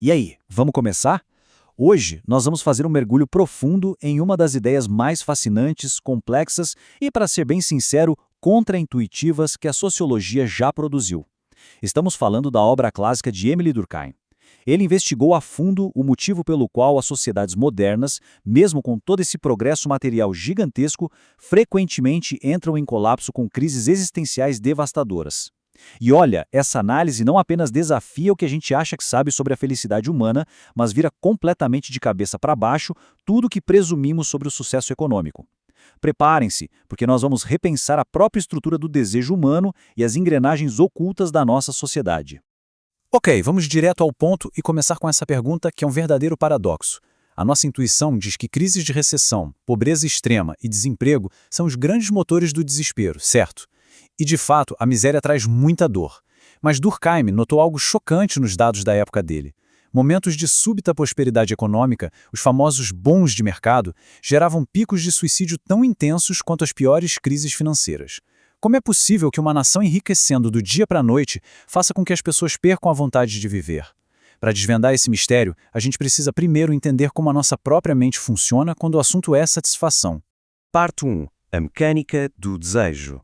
E aí, vamos começar? Hoje nós vamos fazer um mergulho profundo em uma das ideias mais fascinantes, complexas e, para ser bem sincero, contraintuitivas que a sociologia já produziu. Estamos falando da obra clássica de Emile Durkheim. Ele investigou a fundo o motivo pelo qual as sociedades modernas, mesmo com todo esse progresso material gigantesco, frequentemente entram em colapso com crises existenciais devastadoras. E olha, essa análise não apenas desafia o que a gente acha que sabe sobre a felicidade humana, mas vira completamente de cabeça para baixo tudo o que presumimos sobre o sucesso econômico. Preparem-se, porque nós vamos repensar a própria estrutura do desejo humano e as engrenagens ocultas da nossa sociedade. Ok, vamos direto ao ponto e começar com essa pergunta que é um verdadeiro paradoxo. A nossa intuição diz que crises de recessão, pobreza extrema e desemprego são os grandes motores do desespero, certo? E de fato, a miséria traz muita dor. Mas Durkheim notou algo chocante nos dados da época dele. Momentos de súbita prosperidade econômica, os famosos bons de mercado, geravam picos de suicídio tão intensos quanto as piores crises financeiras. Como é possível que uma nação enriquecendo do dia para a noite faça com que as pessoas percam a vontade de viver? Para desvendar esse mistério, a gente precisa primeiro entender como a nossa própria mente funciona quando o assunto é satisfação. Parte 1. A mecânica do desejo.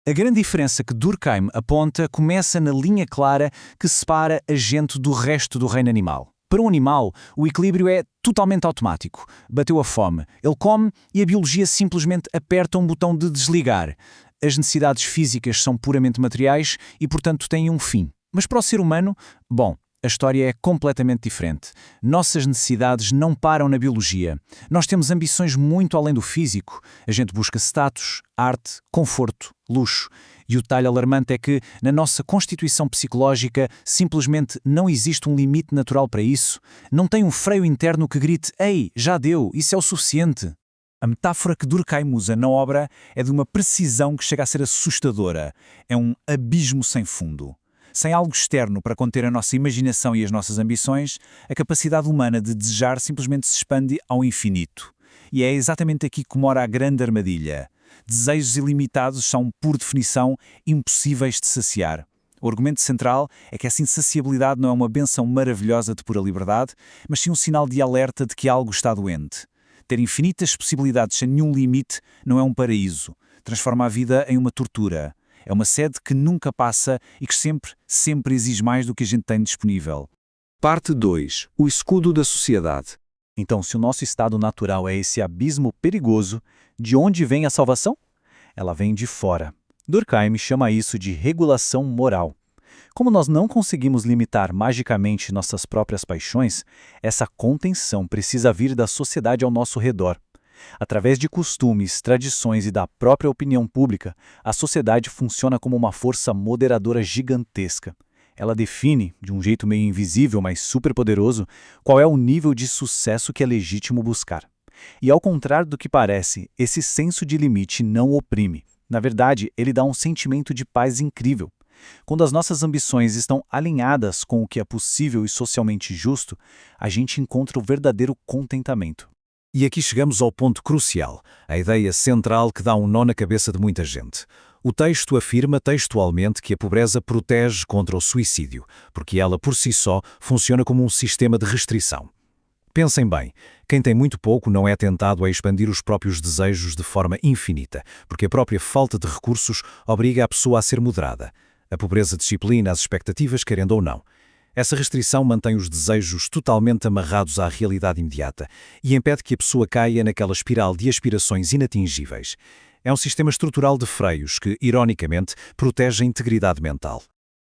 A grande diferença que Durkheim aponta começa na linha clara que separa a gente do resto do reino animal. Para um animal, o equilíbrio é totalmente automático. Bateu a fome, ele come e a biologia simplesmente aperta um botão de desligar. As necessidades físicas são puramente materiais e, portanto, têm um fim. Mas para o ser humano, bom, a história é completamente diferente. Nossas necessidades não param na biologia. Nós temos ambições muito além do físico. A gente busca status, arte, conforto, luxo. E o detalhe alarmante é que, na nossa constituição psicológica, simplesmente não existe um limite natural para isso. Não tem um freio interno que grite: "Ei, já deu, isso é o suficiente." A metáfora que Durkheim usa na obra é de uma precisão que chega a ser assustadora. É um abismo sem fundo. Sem algo externo para conter a nossa imaginação e as nossas ambições, a capacidade humana de desejar simplesmente se expande ao infinito. E é exatamente aqui que mora a grande armadilha. Desejos ilimitados são, por definição, impossíveis de saciar. O argumento central é que essa insaciabilidade não é uma benção maravilhosa de pura liberdade, mas sim um sinal de alerta de que algo está doente. Ter infinitas possibilidades sem nenhum limite não é um paraíso. Transforma a vida em uma tortura. É uma sede que nunca passa e que sempre exige mais do que a gente tem disponível. Parte 2. O escudo da sociedade. Então, se o nosso estado natural é esse abismo perigoso, de onde vem a salvação? Ela vem de fora. Durkheim chama isso de regulação moral. Como nós não conseguimos limitar magicamente nossas próprias paixões, essa contenção precisa vir da sociedade ao nosso redor. Através de costumes, tradições e da própria opinião pública, a sociedade funciona como uma força moderadora gigantesca. Ela define, de um jeito meio invisível, mas superpoderoso, qual é o nível de sucesso que é legítimo buscar. E ao contrário do que parece, esse senso de limite não oprime. Na verdade, ele dá um sentimento de paz incrível. Quando as nossas ambições estão alinhadas com o que é possível e socialmente justo, a gente encontra o verdadeiro contentamento. E aqui chegamos ao ponto crucial, a ideia central que dá um nó na cabeça de muita gente. O texto afirma textualmente que a pobreza protege contra o suicídio, porque ela por si só funciona como um sistema de restrição. Pensem bem, quem tem muito pouco não é tentado a expandir os próprios desejos de forma infinita, porque a própria falta de recursos obriga a pessoa a ser moderada. A pobreza disciplina as expectativas, querendo ou não. Essa restrição mantém os desejos totalmente amarrados à realidade imediata e impede que a pessoa caia naquela espiral de aspirações inatingíveis. É um sistema estrutural de freios que, ironicamente, protege a integridade mental.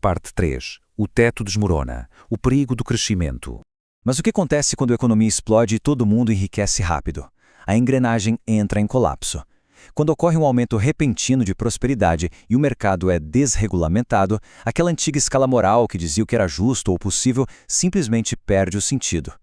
Parte 3. O teto desmorona. O perigo do crescimento. Mas o que acontece quando a economia explode e todo mundo enriquece rápido? A engrenagem entra em colapso. Quando ocorre um aumento repentino de prosperidade e o mercado é desregulamentado, aquela antiga escala moral que dizia o que era justo ou possível simplesmente perde o sentido.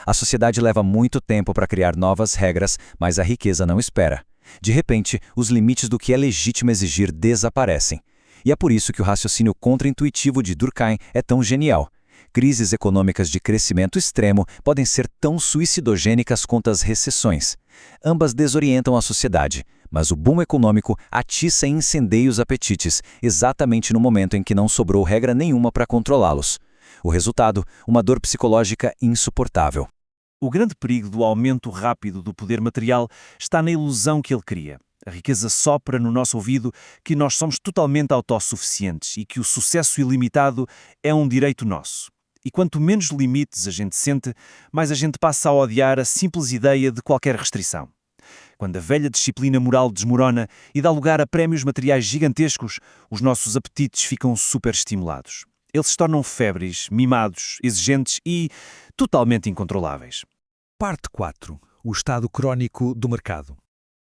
A sociedade leva muito tempo para criar novas regras, mas a riqueza não espera. De repente, os limites do que é legítimo exigir desaparecem. E é por isso que o raciocínio contraintuitivo de Durkheim é tão genial. Crises econômicas de crescimento extremo podem ser tão suicidogênicas quanto as recessões. Ambas desorientam a sociedade, mas o boom econômico atiça e incendeia os apetites, exatamente no momento em que não sobrou regra nenhuma para controlá-los. O resultado, uma dor psicológica insuportável. O grande perigo do aumento rápido do poder material está na ilusão que ele cria. A riqueza sopra no nosso ouvido que nós somos totalmente autossuficientes e que o sucesso ilimitado é um direito nosso. E quanto menos limites a gente sente, mais a gente passa a odiar a simples ideia de qualquer restrição. Quando a velha disciplina moral desmorona e dá lugar a prémios materiais gigantescos, os nossos apetites ficam superestimulados. Eles se tornam febres, mimados, exigentes e totalmente incontroláveis. Parte 4. O estado crónico do mercado.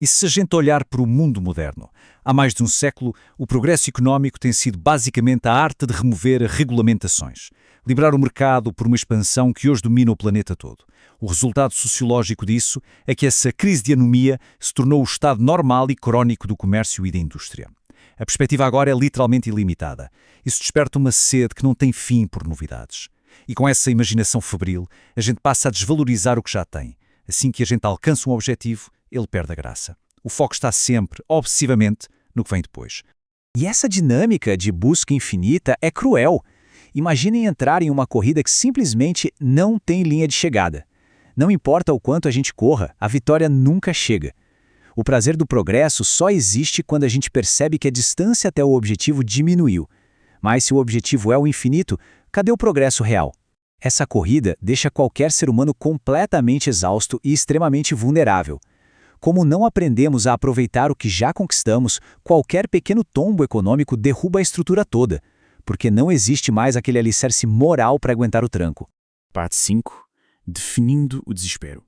E se a gente olhar para o mundo moderno, há mais de um século, o progresso económico tem sido basicamente a arte de remover regulamentações, liberar o mercado por uma expansão que hoje domina o planeta todo. O resultado sociológico disso é que essa crise de anomia se tornou o estado normal e crónico do comércio e da indústria. A perspectiva agora é literalmente ilimitada. Isso desperta uma sede que não tem fim por novidades. E com essa imaginação febril, a gente passa a desvalorizar o que já tem. Assim que a gente alcança um objetivo, ele perde a graça. O foco está sempre, obsessivamente, no que vem depois. E essa dinâmica de busca infinita é cruel. Imaginem entrar em uma corrida que simplesmente não tem linha de chegada. Não importa o quanto a gente corra, a vitória nunca chega. O prazer do progresso só existe quando a gente percebe que a distância até o objetivo diminuiu. Mas se o objetivo é o infinito, cadê o progresso real? Essa corrida deixa qualquer ser humano completamente exausto e extremamente vulnerável. Como não aprendemos a aproveitar o que já conquistamos, qualquer pequeno tombo econômico derruba a estrutura toda, porque não existe mais aquele alicerce moral para aguentar o tranco. Parte 5. Definindo o desespero.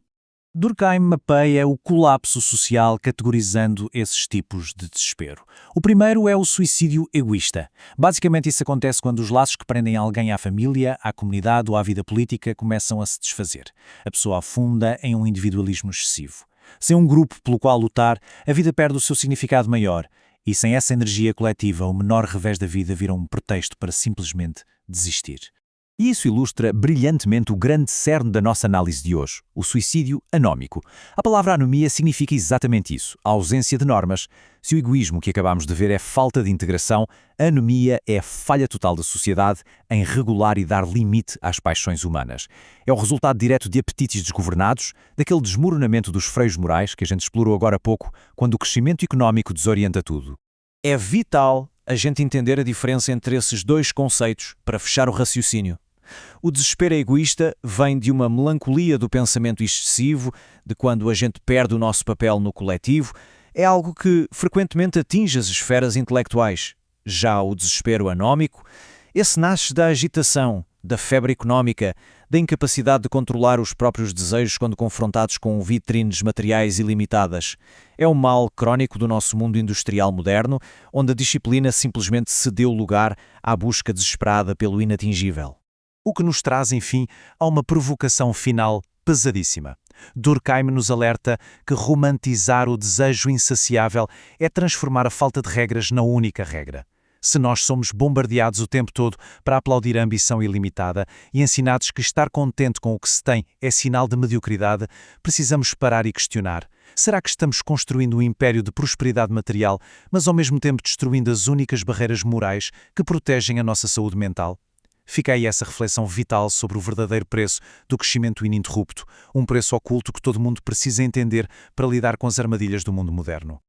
Durkheim mapeia o colapso social categorizando esses tipos de desespero. O primeiro é o suicídio egoísta. Basicamente isso acontece quando os laços que prendem alguém à família, à comunidade ou à vida política começam a se desfazer. A pessoa afunda em um individualismo excessivo. Sem um grupo pelo qual lutar, a vida perde o seu significado maior, e sem essa energia coletiva, o menor revés da vida vira um pretexto para simplesmente desistir. E isso ilustra brilhantemente o grande cerne da nossa análise de hoje, o suicídio anómico. A palavra anomia significa exatamente isso, a ausência de normas. Se o egoísmo que acabamos de ver é falta de integração, a anomia é a falha total da sociedade em regular e dar limite às paixões humanas. É o resultado direto de apetites desgovernados, daquele desmoronamento dos freios morais que a gente explorou agora há pouco, quando o crescimento económico desorienta tudo. É vital a gente entender a diferença entre esses dois conceitos para fechar o raciocínio. O desespero egoísta vem de uma melancolia do pensamento excessivo, de quando a gente perde o nosso papel no coletivo. É algo que frequentemente atinge as esferas intelectuais. Já o desespero anómico, esse nasce da agitação, da febre económica, da incapacidade de controlar os próprios desejos quando confrontados com vitrines materiais ilimitadas. É o mal crónico do nosso mundo industrial moderno, onde a disciplina simplesmente cedeu lugar à busca desesperada pelo inatingível. O que nos traz, enfim, a uma provocação final pesadíssima. Durkheim nos alerta que romantizar o desejo insaciável é transformar a falta de regras na única regra. Se nós somos bombardeados o tempo todo para aplaudir a ambição ilimitada e ensinados que estar contente com o que se tem é sinal de mediocridade, precisamos parar e questionar. Será que estamos construindo um império de prosperidade material, mas ao mesmo tempo destruindo as únicas barreiras morais que protegem a nossa saúde mental? Fica aí essa reflexão vital sobre o verdadeiro preço do crescimento ininterrupto, um preço oculto que todo mundo precisa entender para lidar com as armadilhas do mundo moderno.